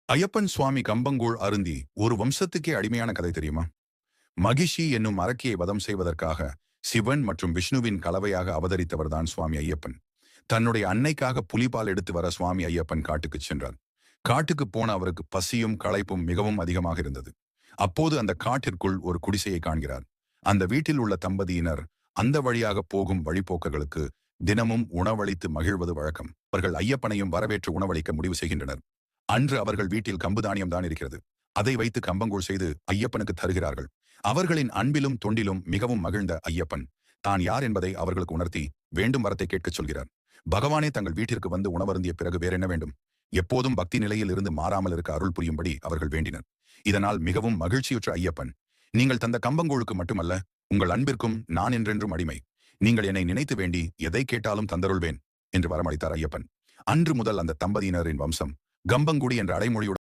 ஐயப்பன் சுவாமி கம்பங்கூழ் அருந்தி ஒரு வம்சத்துக்கே அடிமையான கதை தெரியுமா? மகிஷி என்னும் அரக்கியை வதம் செய்வதற்காக சிவன் மற்றும் விஷ்ணுவின் கலவையாக அவதரித்தவர்தான் சுவாமி ஐயப்பன். தன்னுடைய அன்னைக்காக புலிபால் எடுத்து வர சுவாமி ஐயப்பன் காட்டுக்குச் சென்றார். காட்டுக்கு போன அவருக்கு பசியும் களைப்பும் மிகவும் அதிகமாக இருந்தது. அப்போது அந்த காட்டிற்குள் ஒரு குடிசையை காண்கிறார். அந்த வீட்டில் உள்ள தம்பதியினர் அந்த வழியாக போகும் வழிப்போக்கர்களுக்கு தினமும் உணவளித்து மகிழ்வது வழக்கம். அவர்கள் ஐயப்பனையும் வரவேற்று உணவளிக்க முடிவு செய்கின்றனர். அன்று அவர்கள் வீட்டில் கம்பு தானியம் தான் இருக்கிறது. அதை வைத்து கம்பங்கூழ் செய்து ஐயப்பனுக்கு தருகிறார்கள். அவர்களின் அன்பிலும் தொண்டிலும் மிகவும் மகிழ்ந்த ஐயப்பன் தான் யார் என்பதை அவர்களுக்கு உணர்த்தி வேண்டும் வரத்தை கேட்கச் சொல்கிறார். பகவானே தங்கள் வீட்டிற்கு வந்து உணவருந்திய பிறகு வேறென்ன வேண்டும்? எப்போதும் பக்தி நிலையில் இருந்து மாறாமல் இருக்க அருள் புரியும்படி அவர்கள் வேண்டினர். இதனால் மிகவும் மகிழ்ச்சியுற்ற ஐயப்பன், நீங்கள் தந்த கம்பங்கூழுக்கு மட்டுமல்ல, உங்கள் அன்பிற்கும் நான் என்றென்றும் அடிமை. நீங்கள் என்னை நினைத்து வேண்டி எதை கேட்டாலும் தந்தருள்வேன் என்று வரமளித்தார் ஐயப்பன். அன்று முதல் அந்த தம்பதியினரின் வம்சம் கம்பங்குடி என்ற அடைமொழியுடன்